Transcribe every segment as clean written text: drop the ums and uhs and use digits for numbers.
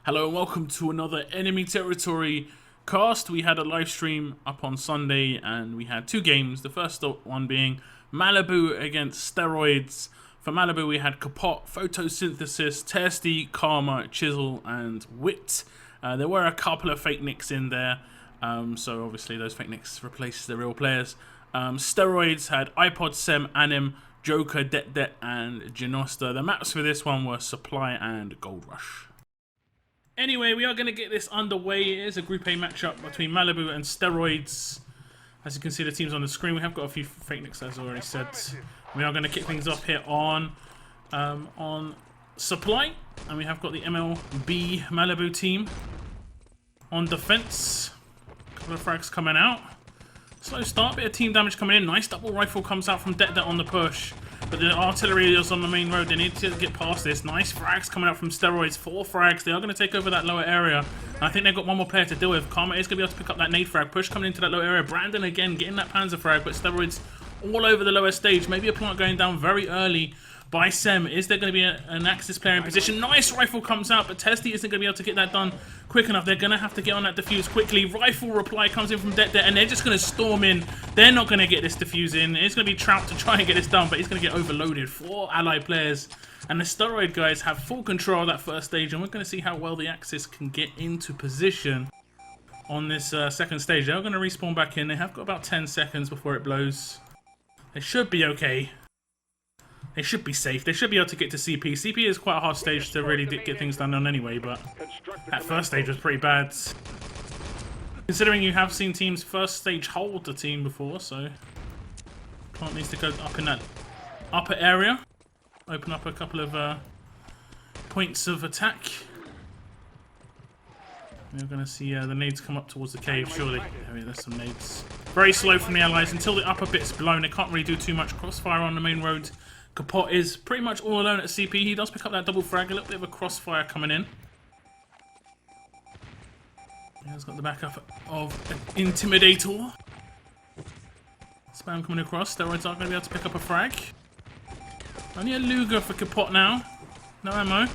Hello and welcome to another Enemy Territory cast. We had a live stream up on Sunday and we had two games. The first one being Malibu against Steroids. For Malibu we had Kapot, Photosynthesis, Testy, Karma, Chisel and Wit. There were a couple of fake nicks in there, so obviously those fake nicks replaced the real players. Steroids had iPod, Sem, Anim, Joker, Det, and Genosta. The maps for this one were Supply and Gold Rush. Anyway, we are going to get this underway. It is a Group A matchup between Malibu and Steroids. As you can see, the teams on the screen. We have got a few fake nicks, as I already said. We are going to kick things off here on Supply. And we have got the MLB Malibu team on defense. A couple of frags coming out. Slow start, bit of team damage coming in. Nice double rifle comes out from Det on the push. But the artillery is on the main road. They need to get past this. Nice frags coming out from Steroids. 4 frags. They are going to take over that lower area. And I think they've got one more player to deal with. Karma is going to be able to pick up that nade frag. Push coming into that lower area. Brandon again getting that Panzer frag. But Steroids all over the lower stage. Maybe a plant going down very early by Sem. Is there going to be an Axis player in position? Nice rifle comes out, but Testy isn't going to be able to get that done quick enough. They're going to have to get on that defuse quickly. Rifle reply comes in from Det, and they're just going to storm in. They're not going to get this defuse in. It's going to be Trout to try and get this done, but he's going to get overloaded. 4 allied players, and the Steroid guys have full control of that first stage, and we're going to see how well the Axis can get into position on this second stage. They're going to respawn back in. They have got about 10 seconds before it blows. They should be okay. They should be safe. They should be able to get to CP. CP is quite a hard stage to really get things done on anyway, but that first stage was pretty bad. Considering you have seen teams first stage hold the team before, so Plant needs to go up in that upper area. Open up a couple of points of attack. We're going to see the nades come up towards the cave, surely. There's some nades. Very slow from the allies until the upper bit's blown. They can't really do too much. Crossfire on the main road. Kapot is pretty much all alone at CP. He does pick up that double frag. A little bit of a crossfire coming in. He's got the backup of Intimidator. Spam coming across. Steroids aren't going to be able to pick up a frag. Only a Luger for Kapot now. No ammo.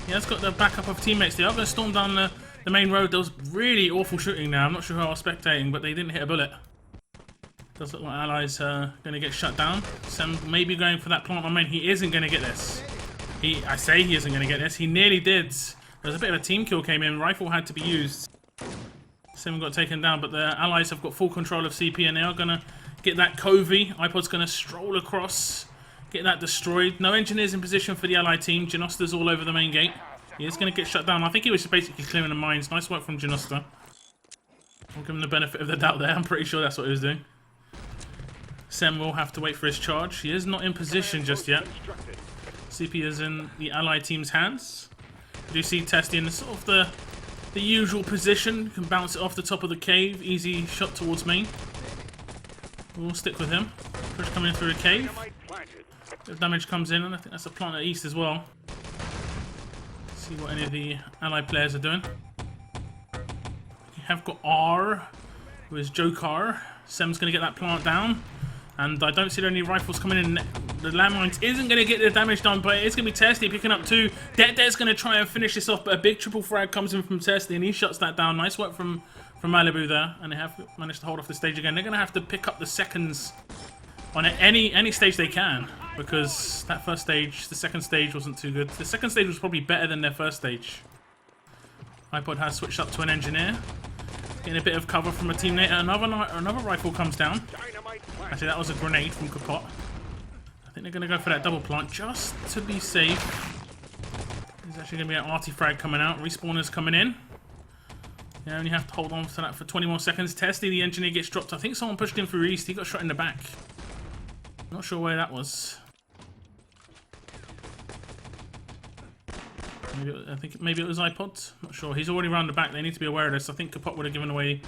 He has got the backup of teammates. They are going to storm down the main road. There was really awful shooting now. I'm not sure who I was spectating, but they didn't hit a bullet. Does look like allies are going to get shut down. Sem maybe going for that plant on main. He isn't going to get this. I say he isn't going to get this. He nearly did. There was a bit of a team kill came in. Rifle had to be used. Sem got taken down, but the allies have got full control of CP and they are going to get that Covey. iPod's going to stroll across, get that destroyed. No engineers in position for the allied team. Genosta's all over the main gate. He is going to get shut down. I think he was basically clearing the mines. Nice work from Genosta. I'll give him the benefit of the doubt there. I'm pretty sure that's what he was doing. Sem will have to wait for his charge. He is not in position just yet. CP is in the allied team's hands. You do see Testy in the sort of the usual position. You can bounce it off the top of the cave. Easy shot towards main. We'll stick with him. Push coming in through the cave. Bit of damage comes in, and I think that's a plant at east as well. See what any of the allied players are doing. You have got R, who is Joker. Sem's going to get that plant down. And I don't see any rifles coming in. The landmines isn't going to get the damage done, but it's going to be Testy picking up 2. Det's going to try and finish this off, but a big triple frag comes in from Testy, and he shuts that down. Nice work from Malibu there, and they have managed to hold off the stage again. They're going to have to pick up the seconds on any stage they can, because that first stage, the second stage wasn't too good. The second stage was probably better than their first stage. iPod has switched up to an engineer. Getting a bit of cover from a teammate. Another rifle comes down. Actually, that was a grenade from Kapot. I think they're going to go for that double plant just to be safe. There's actually going to be an arty frag coming out. Respawners coming in. You only have to hold on to that for 20 more seconds. Testy, the engineer, gets dropped. I think someone pushed him through east. He got shot in the back. Not sure where that was. I think maybe it was iPod. Not sure. He's already around the back. They need to be aware of this. I think Kapot would have given away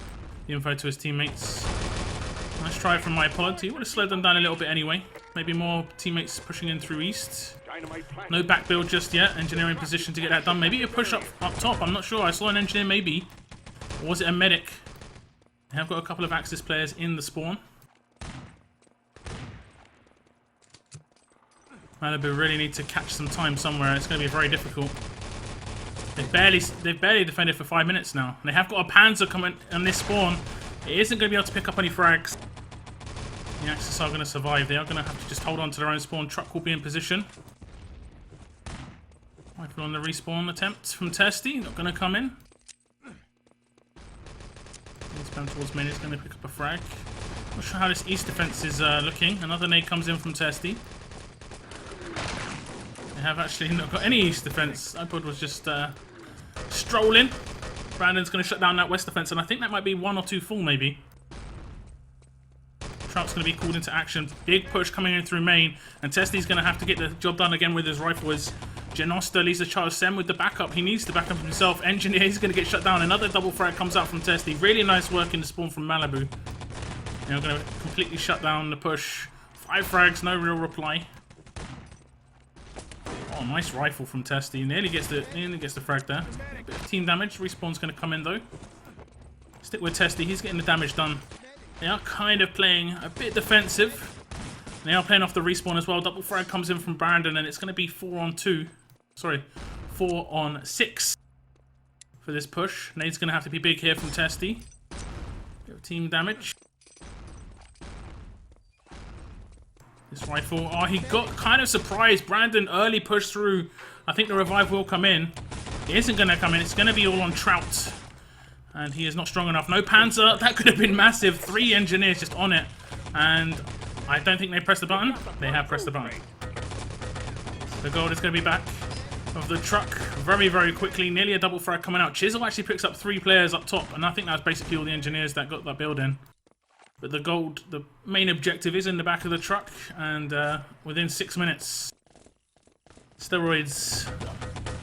the info to his teammates. Nice try from iPod. He would have slowed them down a little bit anyway. Maybe more teammates pushing in through east. No back build just yet. Engineer in position to get that done. Maybe a push up top. I'm not sure. I saw an engineer maybe. Or was it a medic? They have got a couple of Axis players in the spawn. Malibu really need to catch some time somewhere. It's going to be very difficult. They've barely defended for 5 minutes now. And they have got a Panzer coming on this spawn. It isn't going to be able to pick up any frags. The Axis are going to survive. They are going to have to just hold on to their own spawn. Truck will be in position. Rifle on the respawn attempt from Testy. Not going to come in. Spam towards main is going to pick up a frag. Not sure how this east defense is looking. Another nade comes in from Testy. They have actually not got any east defense. iPod was just strolling. Brandon's going to shut down that west defense, and I think that might be 1 or 2 full, maybe. Trout's going to be called into action. Big push coming in through main, and Testy's going to have to get the job done again with his rifle as Janosta leads the charge. Sem with the backup. He needs to back up himself. Engineer is going to get shut down. Another double frag comes out from Testy. Really nice work in the spawn from Malibu. They're going to completely shut down the push. 5 frags, no real reply. Oh, nice rifle from Testy. Nearly gets the frag there. A bit of team damage. Respawn's going to come in though. Stick with Testy. He's getting the damage done. They are kind of playing a bit defensive. They are playing off the respawn as well. Double frag comes in from Brandon, and it's going to be 4 on 2. Sorry, 4 on 6 for this push. Nade's going to have to be big here from Testy. Bit of team damage. This rifle. Oh, he got kind of surprised. Brandon early push through. I think the revive will come in. It isn't going to come in. It's going to be all on Trout. And he is not strong enough. No Panzer. That could have been massive. 3 engineers just on it. And I don't think they pressed the button. They have pressed the button. The gold is going to be back of the truck very, very quickly. Nearly a double frag coming out. Chisel actually picks up 3 players up top. And I think that's basically all the engineers that got that building. But the gold, the main objective is in the back of the truck. And within 6 minutes, Steroids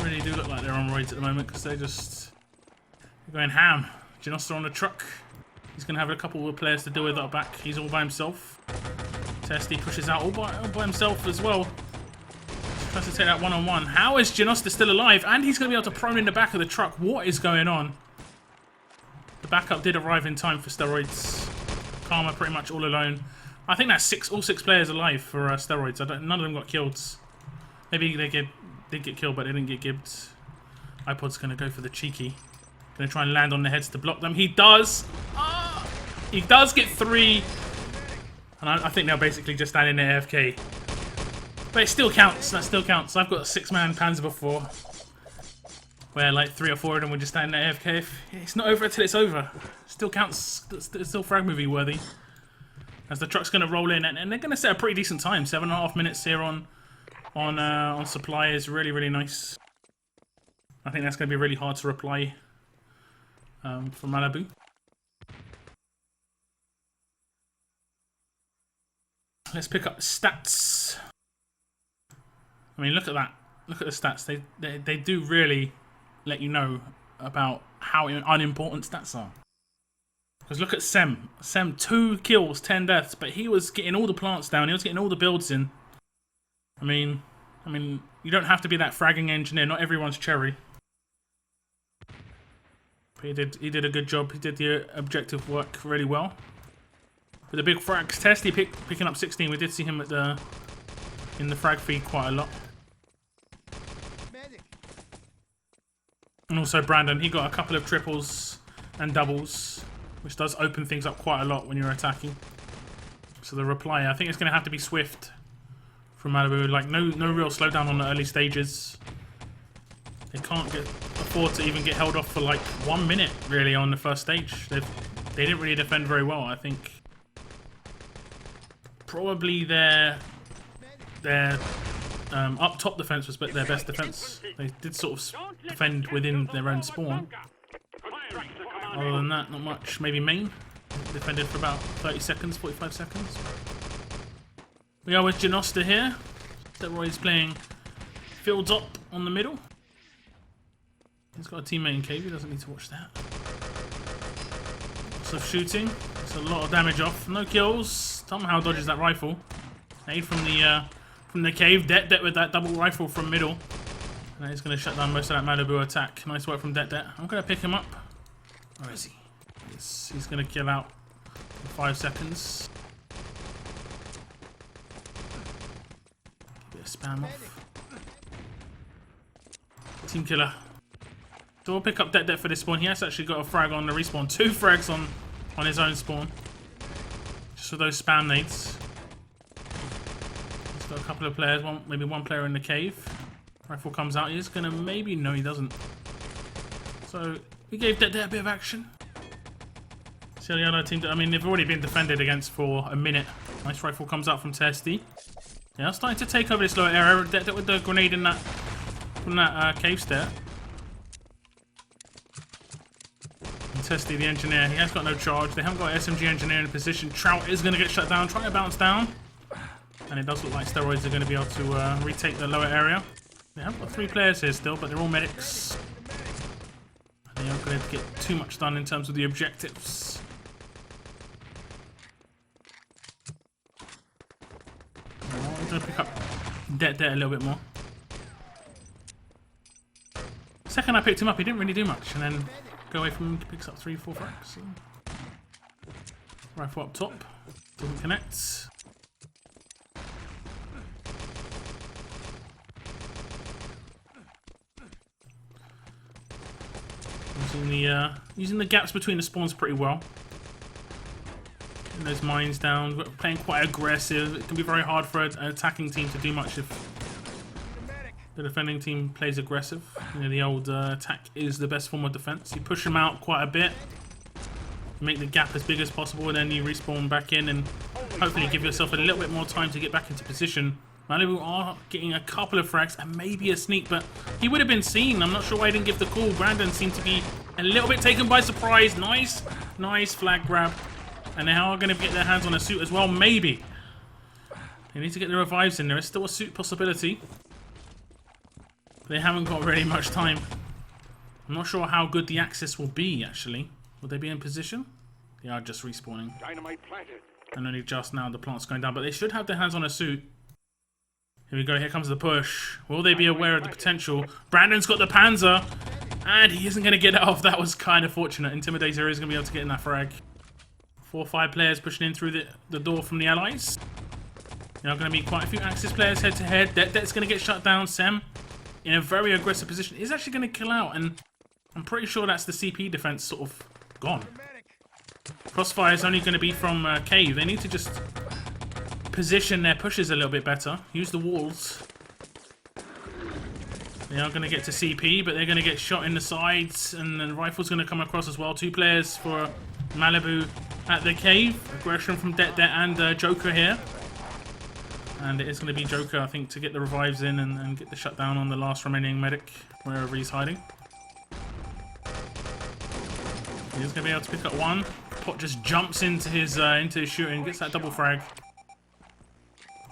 really do look like they're on roids at the moment. Because they're going ham. Janosta on the truck. He's going to have a couple of players to deal with up back. He's all by himself. Testy pushes out all by himself as well. Tries to take that one-on-one. How is Janosta still alive? And he's going to be able to prone in the back of the truck. What is going on? The backup did arrive in time for Steroids. Karma pretty much all alone. I think that's all 6 players alive for Steroids. None of them got killed. Maybe they did get killed, but they didn't get gibbed. iPod's going to go for the cheeky. Going to try and land on their heads to block them. He does. He does get 3. And I think they're basically just standing there AFK. But it still counts. That still counts. I've got a 6-man Panzer before, where like 3 or 4 of them were just standing there AFK. It's not over until it's over. Still counts. It's still frag movie worthy. As the truck's going to roll in, and they're going to set a pretty decent time. 7.5 minutes here on supply is really, really nice. I think that's going to be really hard to reply for Malibu. Let's pick up the stats. I mean, look at that. Look at the stats. They do really let you know about how unimportant stats are. Because look at Sem. Sem, 2 kills, 10 deaths, but he was getting all the plants down. He was getting all the builds in. I mean, you don't have to be that fragging engineer. Not everyone's cherry. But he did a good job. He did the objective work really well. With the big frags test, he picking up 16. We did see him in the frag feed quite a lot. And also Brandon, he got a couple of triples and doubles, which does open things up quite a lot when you're attacking. So the reply, I think it's going to have to be swift from Malibu. Like no real slowdown on the early stages. They can't afford to even get held off for like 1 minute really on the first stage. They didn't really defend very well. I think probably their up top defense was their best defense. They did sort of defend within their own spawn. Other than that, not much. Maybe main defended for about 30 seconds, 45 seconds. We are with Janosta here. Steroids playing fields up on the middle. He's got a teammate in cave. He doesn't need to watch that. Lots of shooting. It's a lot of damage off. No kills. Somehow dodges that rifle. Aid from the cave. Det with that double rifle from middle. And he's going to shut down most of that Malibu attack. Nice work from Det. I'm going to pick him up. Where is he? He's going to kill out in 5 seconds. Bit of spam off. Team killer. So we'll pick up Det for this spawn. He has actually got a frag on the respawn. 2 frags on his own spawn. Just for those spam nades. He's got a couple of players, maybe one player in the cave. Rifle comes out. He's gonna maybe... No, he doesn't. So we gave Det a bit of action. See how the other team... I mean, they've already been defended against for a minute. Nice rifle comes out from Testy. Yeah, starting to take over this lower area. Det with the grenade in that... From that cave stair. And Testy, the engineer, he has got no charge. They haven't got SMG engineer in a position. Trout is going to get shut down. Trying to bounce down. And it does look like Steroids are going to be able to retake the lower area. They have got 3 players here still, but they're all medics. They aren't going to get too much done in terms of the objectives. I'm going to pick up Det a little bit more. Second I picked him up, he didn't really do much, and then go away from him, picks up 3-4 frags. Rifle up top, doesn't connect. Using the gaps between the spawns pretty well. Getting those mines down, playing quite aggressive. It can be very hard for an attacking team to do much if the defending team plays aggressive. You know, the old attack is the best form of defense. You push them out quite a bit, make the gap as big as possible, and then you respawn back in and hopefully give yourself a little bit more time to get back into position. Malibu are getting a couple of frags and maybe a sneak, but he would have been seen. I'm not sure why he didn't give the call. Brandon seemed to be a little bit taken by surprise. Nice flag grab. And they are going to get their hands on a suit as well, maybe. They need to get the revives in. There is still a suit possibility. They haven't got really much time. I'm not sure how good the access will be, actually. Will they be in position? They are just respawning. Dynamite planted. And only just now the plant's going down, but they should have their hands on a suit. Here we go, here comes the push. Will they be aware of the potential? Brandon's got the Panzer, and he isn't going to get it off. That was kind of fortunate. Intimidator is going to be able to get in that frag. 4 or 5 players pushing in through the door from the allies. There are going to be quite a few Axis players head to head. Det's going to get shut down. Sem, in a very aggressive position, is actually going to kill out, and I'm pretty sure that's the CP defense sort of gone. Crossfire is only going to be from cave. They need to just position their pushes a little bit better. Use the walls. They are going to get to CP, but they're going to get shot in the sides, and the rifle's going to come across as well. 2 players for Malibu at the cave. Aggression from Det and Joker here. And it is going to be Joker, I think, to get the revives in and get the shutdown on the last remaining medic, wherever he's hiding. He's going to be able to pick up 1. Pot just jumps into his shooting, gets that double frag.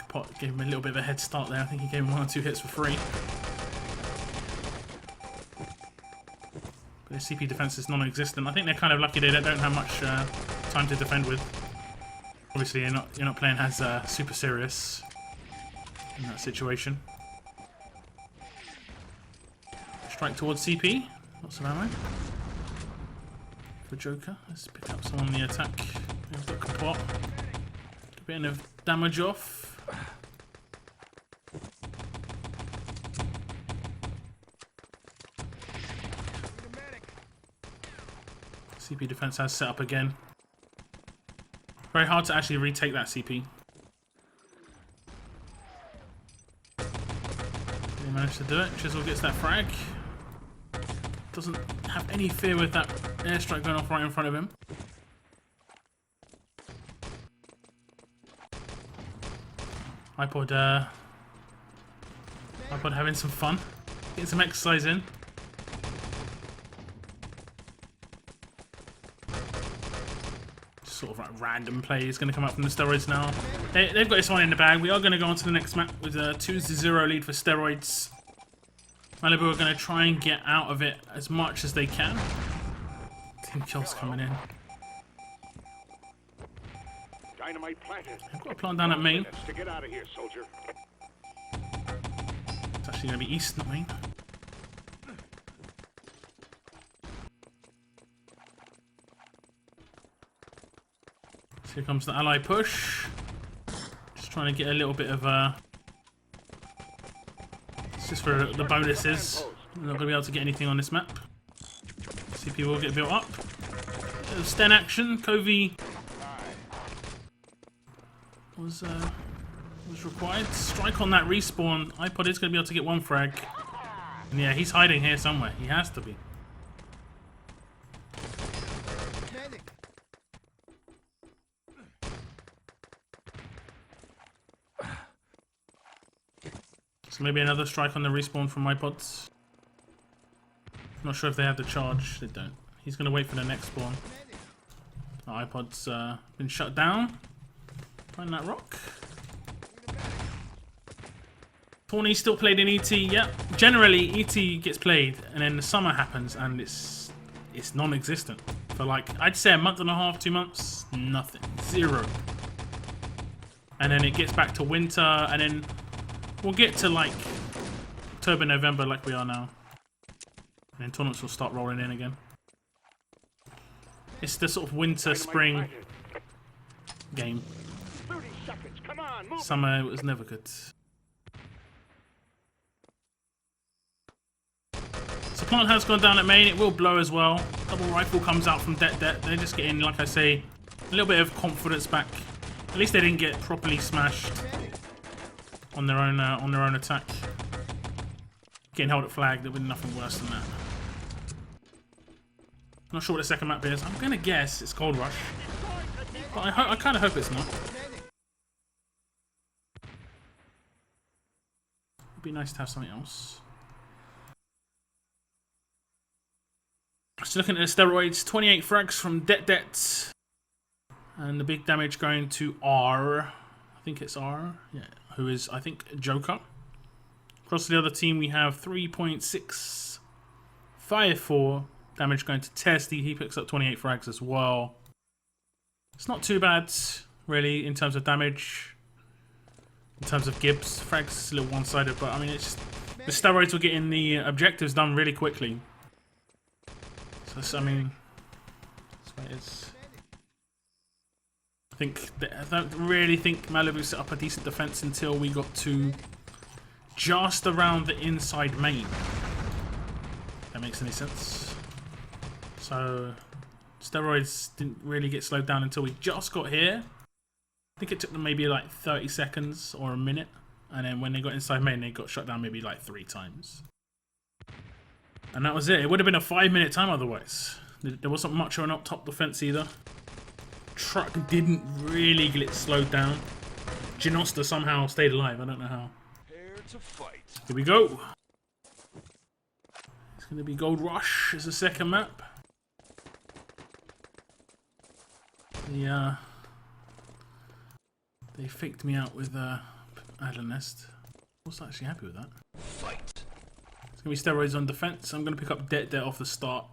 Pot gave him a little bit of a head start there. I think he gave him 1 or 2 hits for free. But his CP defense is non-existent. I think they're kind of lucky they don't have much time to defend with. Obviously, you're not playing as super serious in that situation. Strike towards CP. Lots of ammo for Joker. Let's pick up some on the attack. We've got Kapot. A bit of damage off. CP defense has set up again. Very hard to actually retake that CP. They managed to do it. Chisel gets that frag. Doesn't have any fear with that airstrike going off right in front of him. iPod having some fun. Getting some exercise in. Sort of like random play is going to come up from the Steroids now. They've got this one in the bag. We are going to go on to the next map with a 2-0 lead for Steroids. Malibu are going to try and get out of it as much as they can. Team kills coming in. Dynamite planted. They've got a plant down at main. To get out of here, soldier. It's actually going to be east, not main. So here comes the ally push. Just trying to get a little bit of it's just for the bonuses. We're not going to be able to get anything on this map. CP will get built up. Sten action. Covey was required. Strike on that respawn. iPod is going to be able to get one frag. And yeah, he's hiding here somewhere. He has to be. So maybe another strike on the respawn from iPods. Not sure if they have the charge. They don't. He's going to wait for the next spawn. The iPod's been shut down. Find that rock. Tawny still played in ET. Yeah, generally ET gets played, and then the summer happens, and it's non-existent for like I'd say a month and a half, 2 months. Nothing, zero. And then it gets back to winter, and then we'll get to like October, November, like we are now, and then tournaments will start rolling in again. It's the sort of winter, spring game. 30 seconds. Come on, move. Summer was never good. So plant has gone down at main. It will blow as well. Double rifle comes out from Det. They're just getting, like I say, a little bit of confidence back. At least they didn't get properly smashed on their own attack. Getting held at flag. There would be nothing worse than that. Not sure what the second map is. I'm gonna guess it's Gold Rush, but I kind of hope it's not. It'd be nice to have something else. Just looking at the steroids, 28 frags from Det, and the big damage going to R. I think it's R. Yeah, who is I think Joker. Across the other team, we have 3.654 damage going to Testy. He picks up 28 frags as well. It's not too bad, really, in terms of damage. In terms of Gibbs, frags is a little one-sided, but I mean, it's just the steroids were getting the objectives done really quickly. So I mean, that's what it is. I don't really think Malibu set up a decent defense until we got to just around the inside main. If that makes any sense. So steroids didn't really get slowed down until we just got here. I think it took them maybe like 30 seconds or a minute, and then when they got inside main, they got shut down maybe like 3 times. And that was it. It would have been a 5-minute time otherwise. There wasn't much of an up-top defense either. Truck didn't really get slowed down. Ginosta somehow stayed alive. I don't know how. Here we go. It's going to be Gold Rush as the second map. They faked me out with Adler Nest. I was actually happy with that. Fight. It's going to be steroids on defense. I'm going to pick up Det off the start.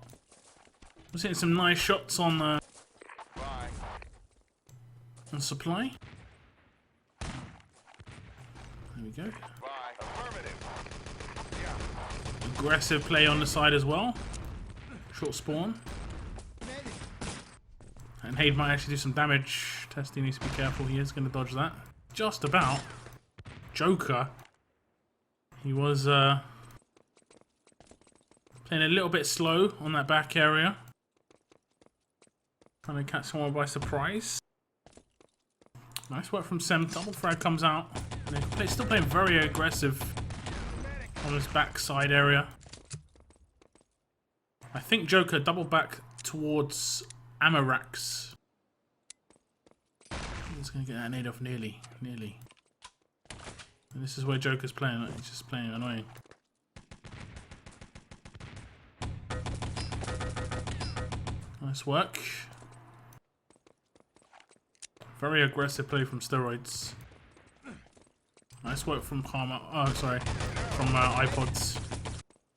We're hitting some nice shots on supply. There we go. Aggressive play on the side as well. Short spawn. And Hayde might actually do some damage. Testy needs to be careful. He is going to dodge that. Just about. Joker. He was playing a little bit slow on that back area. Trying to catch someone by surprise. Nice work from Sem. Double frag comes out. And they're still playing very aggressive on this backside area. I think Joker double back towards Amarax. He's going to get that nade off nearly. And this is where Joker's playing. He's just playing annoying. Nice work. Very aggressive play from steroids. Nice work from Karma. Oh, sorry. From iPods.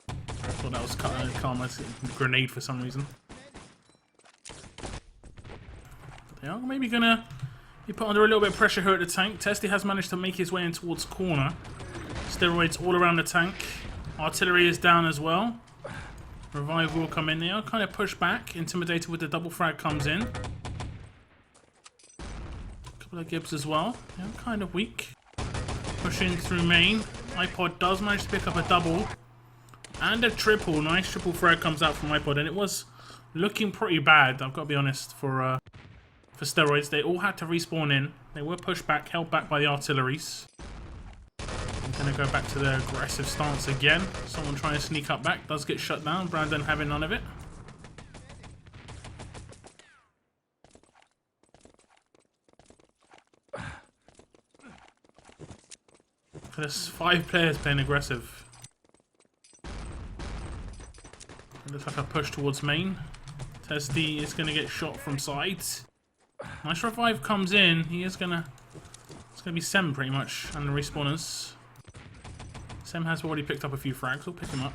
I thought that was Karma's grenade for some reason. They are maybe going to be put under a little bit of pressure here at the tank. Testy has managed to make his way in towards corner. Steroids all around the tank. Artillery is down as well. Revive will come in. They are kind of pushed back. Intimidated with the double frag comes in. Couple of Gibbs as well. They're kind of weak. Pushing through main. iPod does manage to pick up a double. And a triple. Nice triple frag comes out from iPod, and it was looking pretty bad, I've got to be honest, for Steroids. They all had to respawn in. They were pushed back, held back by the artilleries. They're going to go back to their aggressive stance again. Someone trying to sneak up back. Does get shut down. Brandon having none of it. There's 5 players playing aggressive. It looks like a push towards main. Testy is going to get shot from sides. Nice revive comes in. He is going to... It's going to be Sem pretty much and the respawners. Sem has already picked up a few frags. We'll pick him up.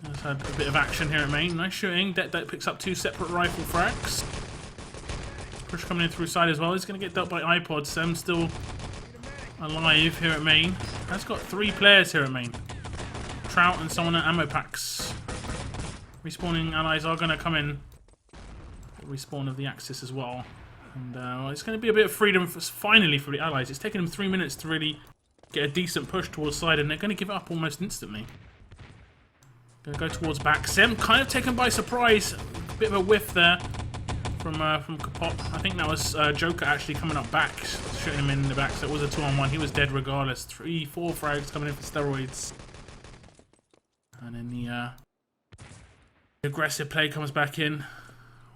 There's had a bit of action here at main. Nice shooting. Det picks up 2 separate rifle frags. Push coming in through side as well. He's going to get dealt by iPod. Sem still alive here at main. Has got 3 players here at main. Trout and someone at ammo packs. Respawning allies are going to come in. Respawn of the Axis as well. And it's going to be a bit of freedom finally for the allies. It's taken them 3 minutes to really get a decent push towards side, and they're going to give it up almost instantly. Going to go towards back. Sem kind of taken by surprise. A bit of a whiff there from Kapot. I think that was Joker actually coming up back, shooting him in the back. So it was a 2-on-1. He was dead regardless. 3-4 frags coming in for Steroids. And then the aggressive play comes back in.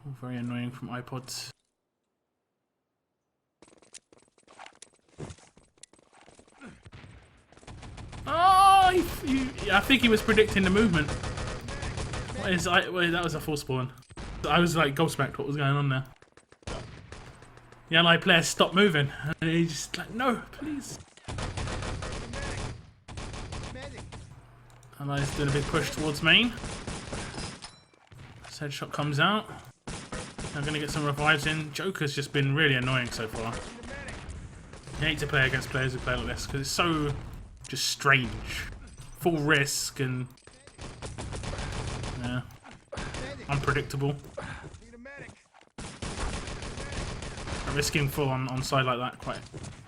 All very annoying from iPods. Oh, I think he was predicting the movement. Wait, that was a full spawn. I was like gobsmacked what was going on there. The ally player stopped moving, and he's just like, no, please. Allies doing a big push towards main. Headshot comes out. I'm going to get some revives in. Joker's just been really annoying so far. You hate to play against players who play like this because it's so just strange. Full risk and yeah, unpredictable. Risking full on side like that,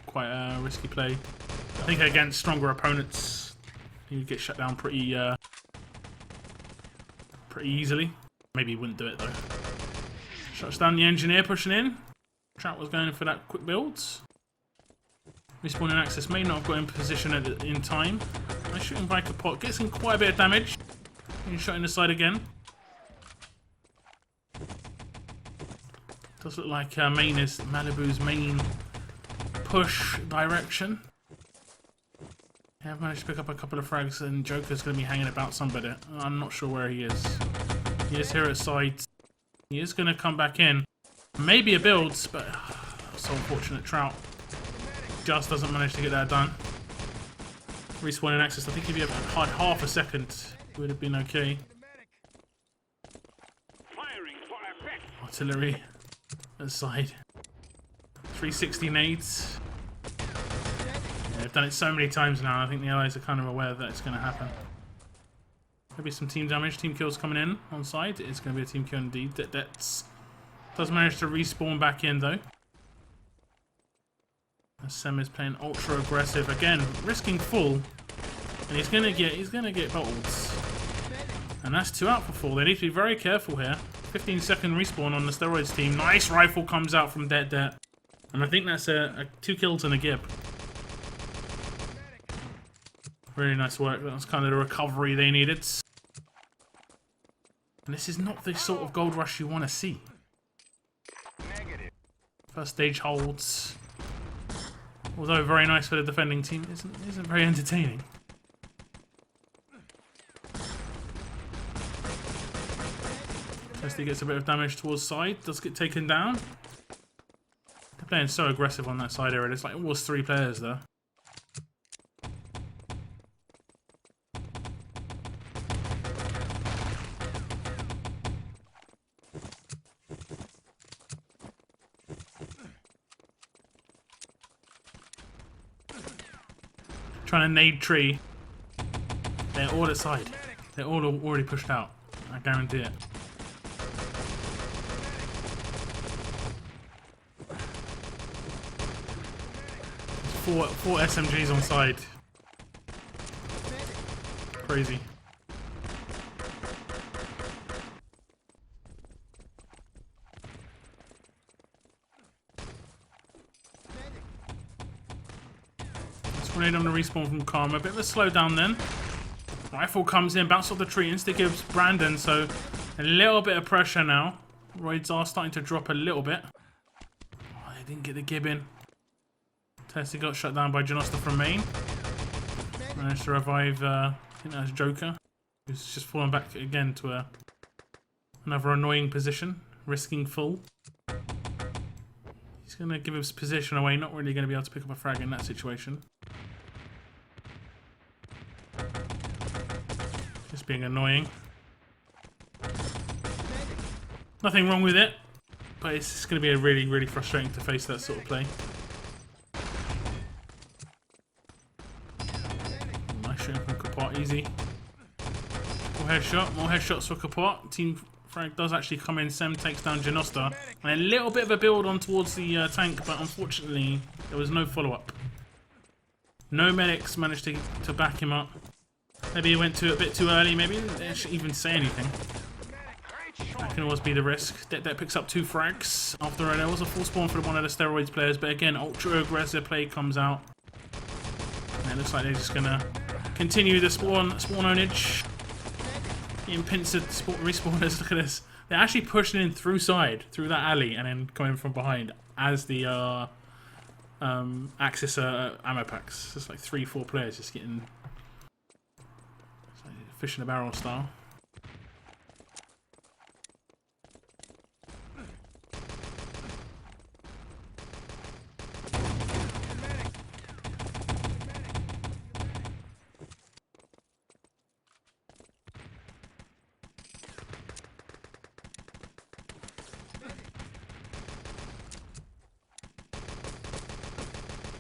quite a risky play. I think against stronger opponents, you get shut down pretty easily. Maybe he wouldn't do it though. Shuts down the engineer pushing in. Trout was going for that quick builds. Respawning Axis may not have got in position in time. Nice shooting by Kapot. Gets in quite a bit of damage. He's shot in the side again. Does look like main is Malibu's main push direction. They have managed to pick up a couple of frags, and Joker's going to be hanging about somebody. I'm not sure where he is. He is here at side. He is going to come back in. Maybe a builds, but so unfortunate. Trout just doesn't manage to get that done. Respawning Axis. I think if he had half a second, it would have been okay. Artillery at the side. 360 nades. Yeah, they've done it so many times now. I think the allies are kind of aware that it's going to happen. Maybe some team damage. Team kills coming in on side. It's going to be a team kill indeed. That does manage to respawn back in though. Sem is playing ultra aggressive again, risking full, and he's gonna get bolts. And that's 2 out for 4. They need to be very careful here. 15-second respawn on the Steroids team. Nice rifle comes out from Det, and I think that's a 2 kills and a gib. Really nice work. That was kind of the recovery they needed. And this is not the sort of gold rush you want to see. First stage holds. Although very nice for the defending team, isn't very entertaining. Testy gets a bit of damage towards side, does get taken down. They're playing so aggressive on that side area. There's like almost 3 players there. Trying to nade tree. They're all at side. They're all already pushed out. I guarantee it. Four SMGs on side. Crazy. Grenade on the respawn from Karma. A bit of a slowdown then. Rifle comes in, bounces off the tree, insta gives Brandon, so a little bit of pressure now. Roids are starting to drop a little bit. Oh, they didn't get the gib in. Tessie got shut down by Janosta from main. Managed to revive, I think that was Joker, who's just fallen back again to another annoying position, risking full. He's going to give his position away, not really going to be able to pick up a frag in that situation. Just being annoying. Nothing wrong with it, but it's just going to be really, really frustrating to face that sort of play. Nice shot from Kapot, easy. More headshots for Kapot. Team frag does actually come in. Sem takes down Janosta. And a little bit of a build on towards the tank, but unfortunately there was no follow-up. No medics managed to back him up. Maybe he went to it a bit too early, maybe he didn't even say anything. That can always be the risk. Det picks up 2 frags. After there was a full spawn for one of the Steroids players, but again, ultra aggressive play comes out. And it looks like they're just gonna continue the spawn ownage. Getting pincered respawners, look at this. They're actually pushing in through that alley, and then coming from behind as the Axis ammo packs. It's like 3-4 players just getting like fish in a barrel style.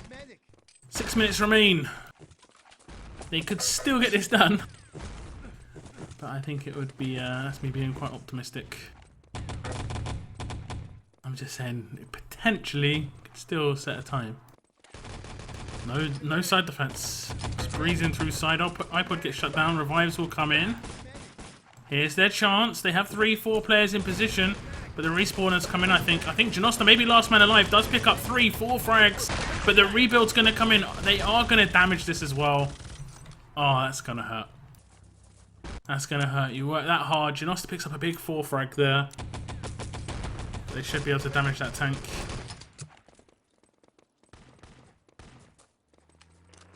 Medic. 6 minutes remain. They could still get this done, but I think it would be that's me being quite optimistic. I'm just saying it potentially could still set a time. No side defense. Just breezing through side. iPod gets shut down. Revives will come in. Here's their chance. They have 3-4 players in position, but the respawners come in. I think Janosta, maybe last man alive, does pick up 3-4 frags, but the rebuild's going to come in. They are going to damage this as well. Oh, that's going to hurt. That's going to hurt. You work that hard. Janosta picks up a big 4 frag there. They should be able to damage that tank.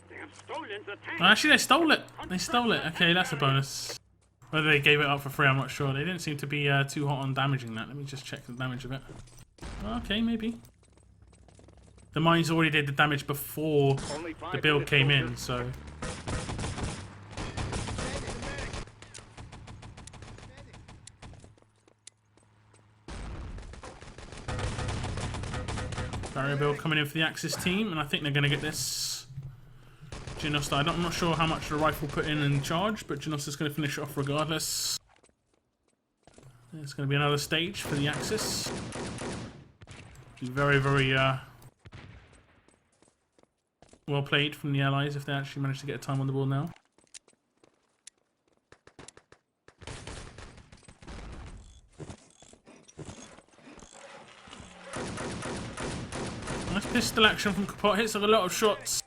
They have stolen the tank. Oh, actually, they stole it. They stole it. Okay, that's a bonus. Whether they gave it up for free, I'm not sure. They didn't seem to be too hot on damaging that. Let me just check the damage of it. Okay, maybe. The mines already did the damage before the build came in, so... Barrier build coming in for the Axis team, and I think they're going to get this. Janosta, I'm not sure how much the rifle put in charge, but Janosta's going to finish it off regardless. There's going to be another stage for the Axis. Very, very well played from the Allies if they actually manage to get a time on the board now. Nice pistol action from Kapot. Hits a lot of shots.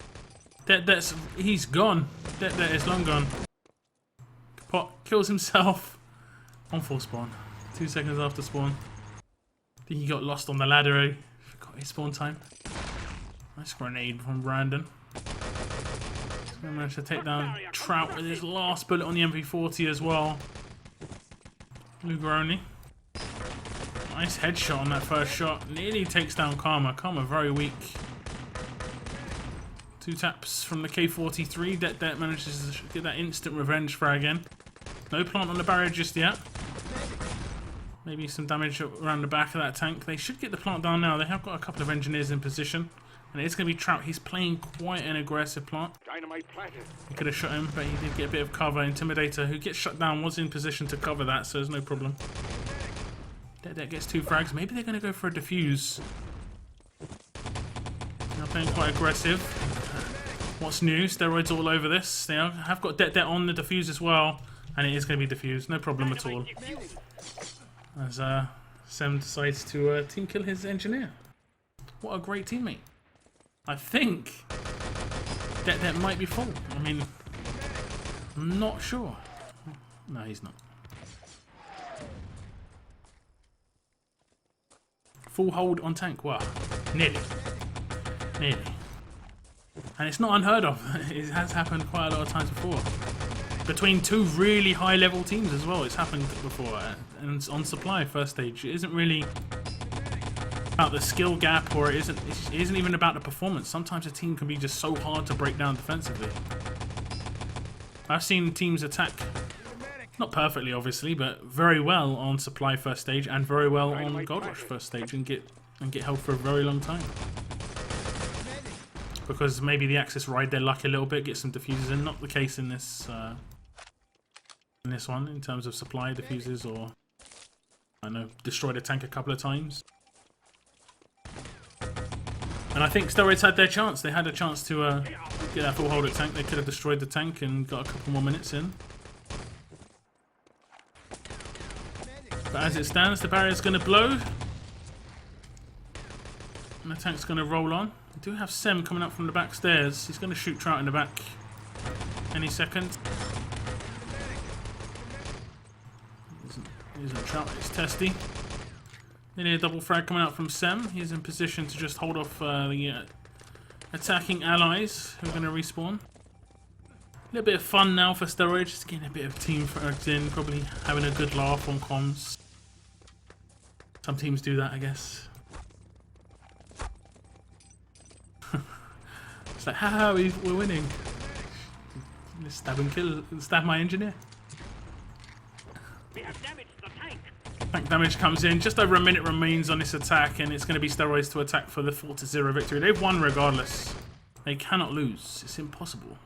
He's gone. Det is long gone. Kapot kills himself on full spawn. 2 seconds after spawn. I think he got lost on the ladder. Eh? Forgot his spawn time. Nice grenade from Brandon. He's going to manage to take down Trout with his last bullet on the MP40 as well. Luger only. Nice headshot on that first shot. Nearly takes down Karma. Karma very weak. 2 taps from the K43. Det manages to get that instant revenge frag again. No plant on the barrier just yet. Maybe some damage around the back of that tank. They should get the plant down now. They have got a couple of engineers in position. And it's going to be Trout. He's playing quite an aggressive plant. Dynamite planted. He could have shot him, but he did get a bit of cover. Intimidator, who gets shut down, was in position to cover that, so there's no problem. Det gets 2 frags. Maybe they're going to go for a defuse. They're playing quite aggressive. What's new? Steroids all over this. They have got det on the defuse as well, and it is going to be diffused. No problem at all. As Sem decides to team kill his engineer. What a great teammate. I think det might be full. I mean, I'm not sure. No, he's not. Full hold on tank. Wow. Nearly. Nearly. And it's not unheard of. It has happened quite a lot of times before. Between two really high level teams as well. It's happened before. And on supply first stage. It isn't really about the skill gap, or it isn't even about the performance. Sometimes a team can be just so hard to break down defensively. I've seen teams attack, not perfectly obviously, but very well on supply first stage and very well on Gold Rush first stage and get held for a very long time. Because maybe the Axis ride their luck a little bit, get some diffusers in. Not the case in this one in terms of supply diffusers, or I know destroy the tank a couple of times. And I think Steroids had their chance. They had a chance to get that full hold at tank. They could have destroyed the tank and got a couple more minutes in. But as it stands, the barrier's going to blow. And the tank's going to roll on. We do have Sem coming up from the back stairs. He's going to shoot Trout in the back any second. Isn't Trout, it's Testy. Nearly a double frag coming out from Sem. He's in position to just hold off the attacking allies who are going to respawn. A little bit of fun now for Steroids, just getting a bit of team frags in, probably having a good laugh on comms. Some teams do that, I guess. It's like, haha, we're winning. Let's stab and kill, stab my engineer. We have damaged the tank. Tank damage comes in. Just over a minute remains on this attack, and it's going to be Steroids to attack for the 4-0 victory. They've won regardless. They cannot lose. It's impossible.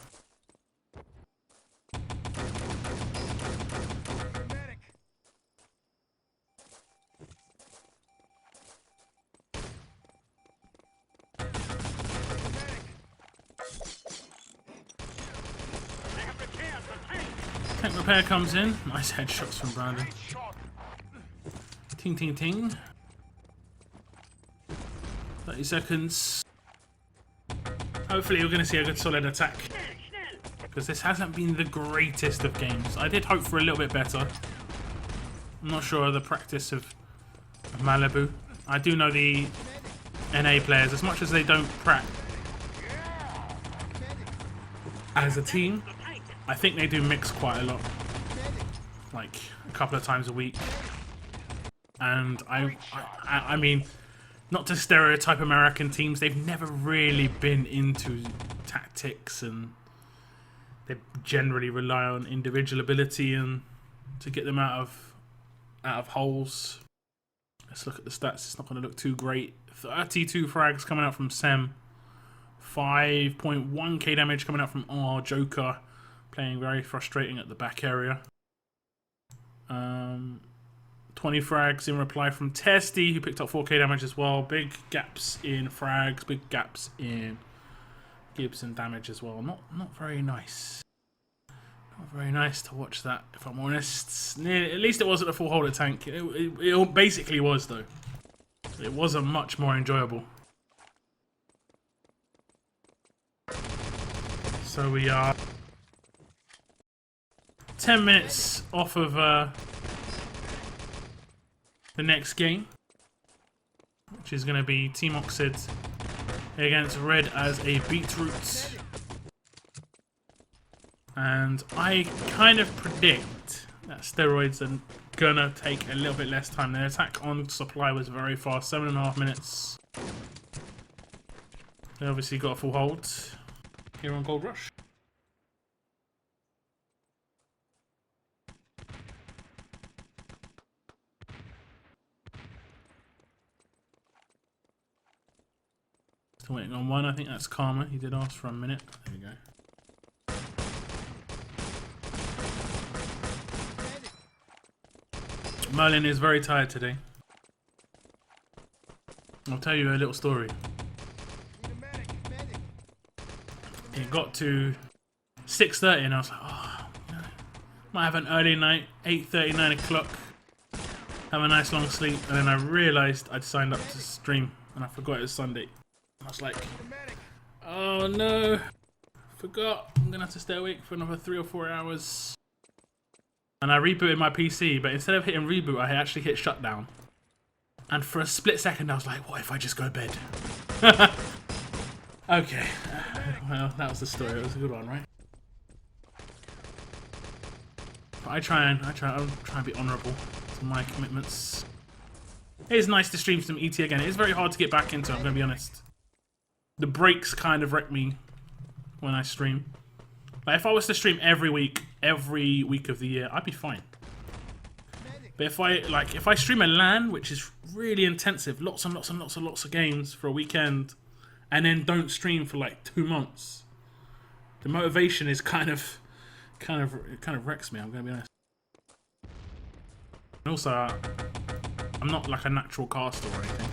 Tank repair comes in. Nice headshots from Brandon. Ting, ting, ting. 30 seconds. Hopefully we're going to see a good solid attack. Because this hasn't been the greatest of games. I did hope for a little bit better. I'm not sure of the practice of Malibu. I do know the NA players, as much as they don't practice as a team, I think they do mix quite a lot. Like a couple of times a week. And I mean, not to stereotype American teams, they've never really been into tactics, and they generally rely on individual ability and to get them out of holes. Let's look at the stats. It's not going to look too great. 32 frags coming out from Sem. 5.1k damage coming out from our Joker, playing very frustrating at the back area. 20 frags in reply from Testy, who picked up 4k damage as well. Big gaps in frags, big gaps in Gibson damage as well. Not very nice. Not very nice to watch that, if I'm honest. At least it wasn't a full holder tank. It basically was, though. It wasn't much more enjoyable. So we are 10 minutes off of the next game, which is going to be Team Oxid against Red as a beetroot. And I kind of predict that Steroids are going to take a little bit less time. Their attack on supply was very fast, 7.5 minutes. They obviously got a full hold here on Gold Rush. Still waiting on one. I think that's Karma. He did ask for a minute. There we go. Merlin is very tired today. I'll tell you a little story. it got to 6:30 and I was like, oh, you know, might have an early night, 8:30, 9 o'clock, have a nice long sleep, and then I realised I'd signed up to stream and I forgot it was Sunday. I was like, oh no, forgot, I'm gonna have to stay awake for another 3 or 4 hours. And I rebooted my PC, but instead of hitting reboot, I actually hit shutdown. And for a split second, I was like, what if I just go to bed? Okay, well, that was the story. It was a good one, right? But I'll try and be honourable to my commitments. It is nice to stream some ET again. It is very hard to get back into, I'm going to be honest. The breaks kind of wreck me when I stream. Like, if I was to stream every week of the year, I'd be fine. But if I stream a LAN, which is really intensive, lots of games for a weekend, and then don't stream for like 2 months, the motivation is kind of wrecks me, I'm gonna be honest. And also, I'm not like a natural caster or anything.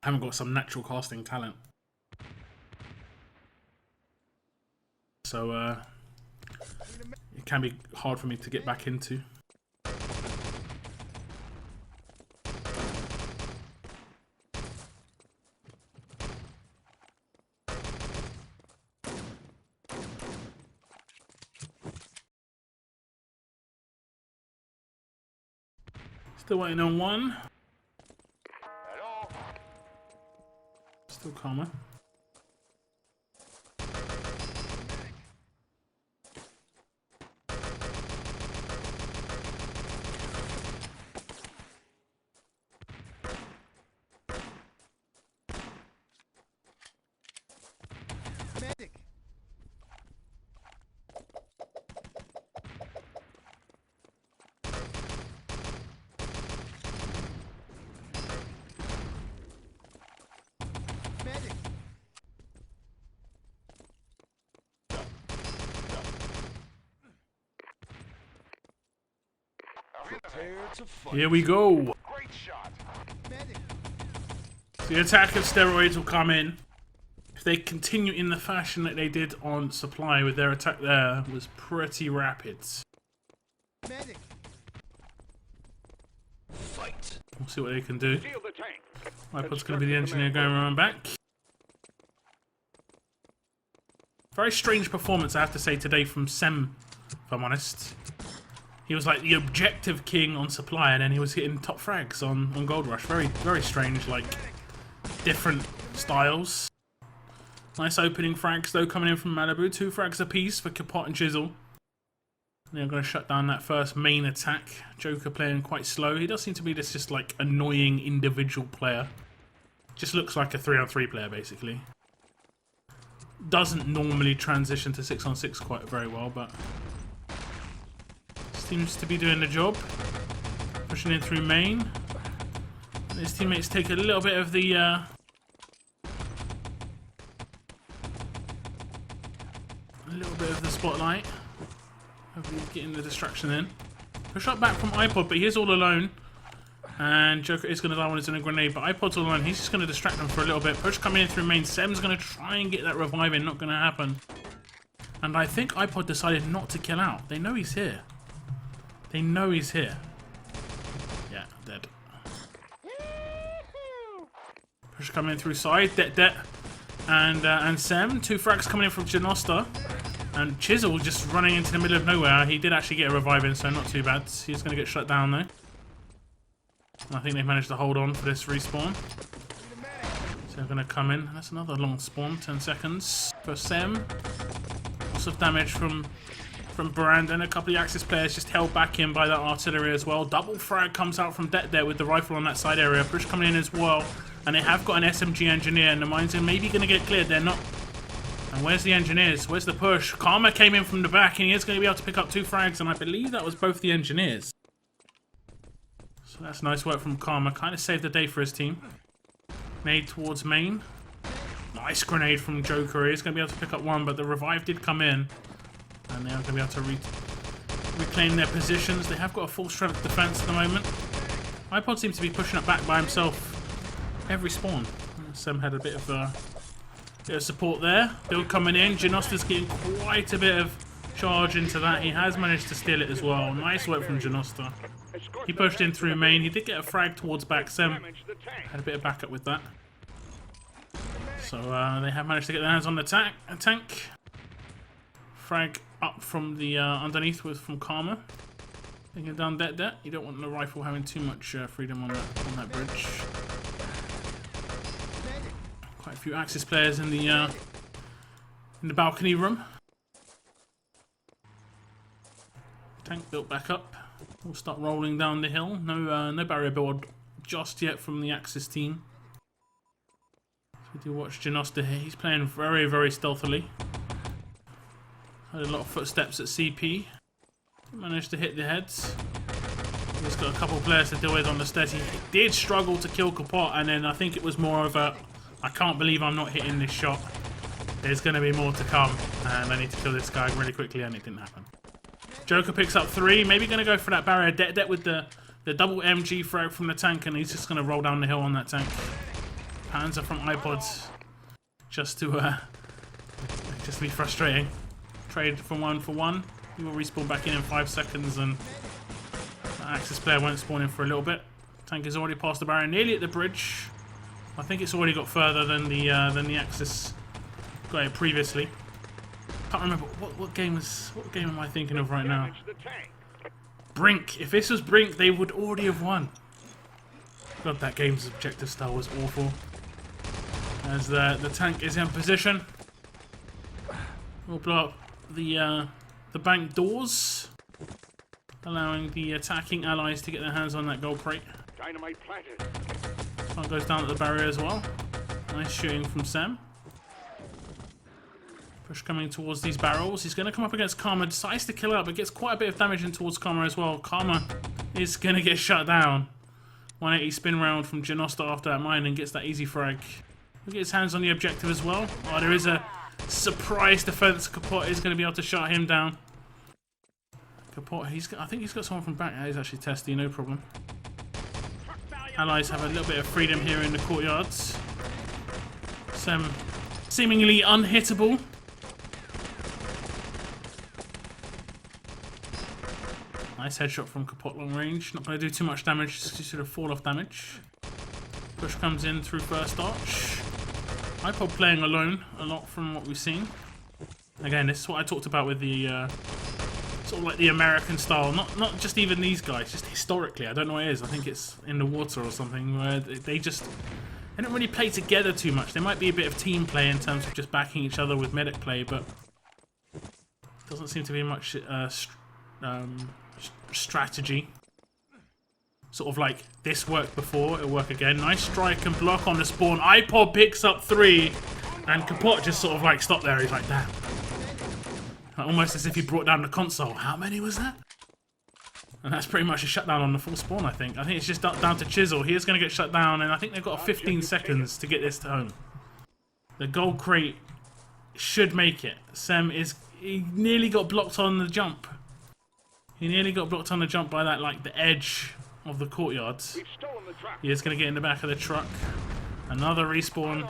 I haven't got some natural casting talent. So, it can be hard for me to get back into. Still waiting on one. Hello? Still calmer. Medic. Medic. Prepare to fight. Here we go. Great shot. Medic. The attack of steroids will come in. If they continue in the fashion that they did on Supply with their attack there, was pretty rapid. Medic. Fight. We'll see what they can do. Seal the tank. iPod's going to be the engineer going around back. Very strange performance, I have to say, today from Sem, if I'm honest. He was like the objective king on Supply, and then he was hitting top frags on Gold Rush. Very, very strange, like, different styles. Nice opening frags, though, coming in from Malibu. 2 frags apiece for Kapot and Chisel. They're going to shut down that first main attack. Joker playing quite slow. He does seem to be this just, like, annoying individual player. Just looks like a 3-on-3 player, basically. Doesn't normally transition to 6-on-6 quite very well, but seems to be doing the job. Pushing in through main. His teammates take a little bit of the spotlight. Hopefully he's getting the distraction in. Push up back from iPod, but he is all alone. And Joker is going to die when he's in a grenade, but iPod's all alone. He's just going to distract him for a little bit. Push coming in through main. Sem's going to try and get that revive in. Not going to happen. And I think iPod decided not to kill out. They know he's here. They know he's here. Yeah, dead. Push coming in through side. Det. And Sem. 2 frags coming in from Janosta. And Chisel just running into the middle of nowhere. He did actually get a revive in, so not too bad. He's going to get shut down though. I think they've managed to hold on for this respawn. So they're going to come in. That's another long spawn. 10 seconds for Sem. Lots of damage from Brandon. A couple of Axis players just held back in by that artillery as well. Double frag comes out from Det there with the rifle on that side area. Push coming in as well. And they have got an SMG engineer, and the mines are maybe going to get cleared. They're not. And where's the engineers? Where's the push? Karma came in from the back, and he is going to be able to pick up 2 frags, and I believe that was both the engineers. So that's nice work from Karma. Kind of saved the day for his team. Nade towards main. Nice grenade from Joker. He's going to be able to pick up 1, but the revive did come in. And they are going to be able to reclaim their positions. They have got a full strength defense at the moment. iPod seems to be pushing up back by himself every spawn. Sem had a bit of Bit of support there. Build coming in. Janosta's getting quite a bit of charge into that. He has managed to steal it as well. Nice work from Janosta. He pushed in through main. He did get a frag towards back. Sem had a bit of backup with that. So they have managed to get their hands on the tank. Frag up from the underneath from Karma. Taking down Det. You don't want the rifle having too much freedom on that bridge. Quite a few Axis players in the balcony room. Tank built back up. We'll start rolling down the hill. No barrier build just yet from the Axis team. So we do watch Janosta here. He's playing very, very stealthily. Had a lot of footsteps at CP. Managed to hit the heads. He's got a couple of players to deal with on the stairs. He did struggle to kill Kapot, and then I think it was more of a, I can't believe I'm not hitting this shot. There's going to be more to come, and I need to kill this guy really quickly, and it didn't happen. Joker picks up 3, maybe going to go for that barrier. Det with the double MG frag from the tank, and he's just going to roll down the hill on that tank. Panzer from iPods, just to be frustrating. Trade for 1 for 1. He will respawn back in 5 seconds, and the Axis player won't spawn in for a little bit. Tank is already past the barrier, nearly at the bridge. I think it's already got further than the Axis got it previously. Can't remember what game am I thinking of right now? Brink. If this was Brink, they would already have won. God, that game's objective style was awful. As the tank is in position, we'll blow up the bank doors, allowing the attacking allies to get their hands on that gold crate. Dynamite planted. One goes down at the barrier as well. Nice shooting from Sam. Push coming towards these barrels. He's going to come up against Karma. Decides to kill out, but gets quite a bit of damage in towards Karma as well. Karma is going to get shut down. 180 spin round from Janosta after that mine and gets that easy frag. He'll get his hands on the objective as well. Oh, there is a surprise defense. Kapot is going to be able to shut him down. Kapot, I think he's got someone from back. He's actually testy, no problem. Allies have a little bit of freedom here in the courtyards. Some seemingly unhittable. Nice headshot from Kapot long range. Not going to do too much damage, just sort of fall off damage. Push comes in through first arch. iPod playing alone a lot from what we've seen. Again, this is what I talked about with the sort of like the American style. Not just even these guys, just historically. I don't know what it is. I think it's in the water or something where they don't really play together too much. There might be a bit of team play in terms of just backing each other with medic play, but doesn't seem to be much strategy. Sort of like, this worked before, it'll work again. Nice strike and block on the spawn. iPod picks up 3, and Kapot just sort of like stopped there. He's like, damn. Almost as if he brought down the console. How many was that? And that's pretty much a shutdown on the full spawn, I think. I think it's just down to Chisel. He is going to get shut down, and I think they've got 15 seconds to get this to home. The gold crate should make it. Sem he nearly got blocked on the jump. He nearly got blocked on the jump by that, like, the edge of the courtyards. He is going to get in the back of the truck. Another respawn.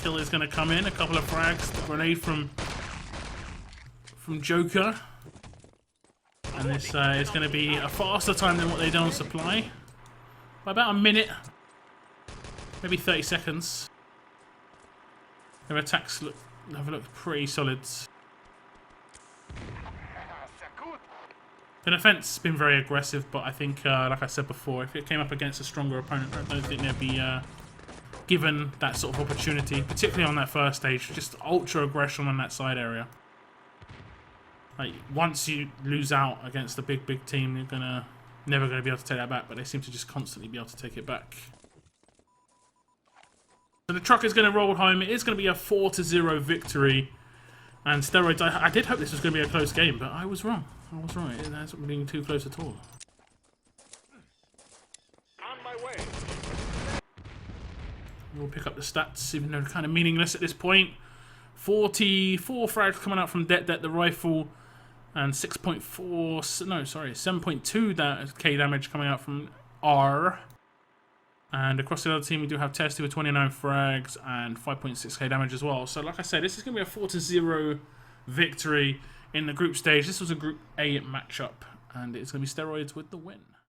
Kill is going to come in. A couple of frags. The grenade from Joker. And this is going to be a faster time than what they done on supply. By about a minute. Maybe 30 seconds. Their attacks have looked pretty solid. The defense has been very aggressive, but I think, like I said before, if it came up against a stronger opponent, I don't think they'd be given that sort of opportunity, particularly on that first stage. Just ultra aggression on that side area. Like, once you lose out against a big team, you're never gonna be able to take that back, but they seem to just constantly be able to take it back. So the truck is going to roll home. It is going to be a 4-0 victory. And Steroids, I did hope this was going to be a close game, but I was wrong. I was right. It hasn't been too close at all. On my way. We'll pick up the stats, even though they're kind of meaningless at this point. 44 frags coming out from Det the rifle, and 7.2 K damage coming out from R. And across the other team, we do have Testy with 29 frags and 5.6k damage as well. So like I said, this is going to be a 4-0 victory in the group stage. This was a Group A matchup, and it's going to be Steroids with the win.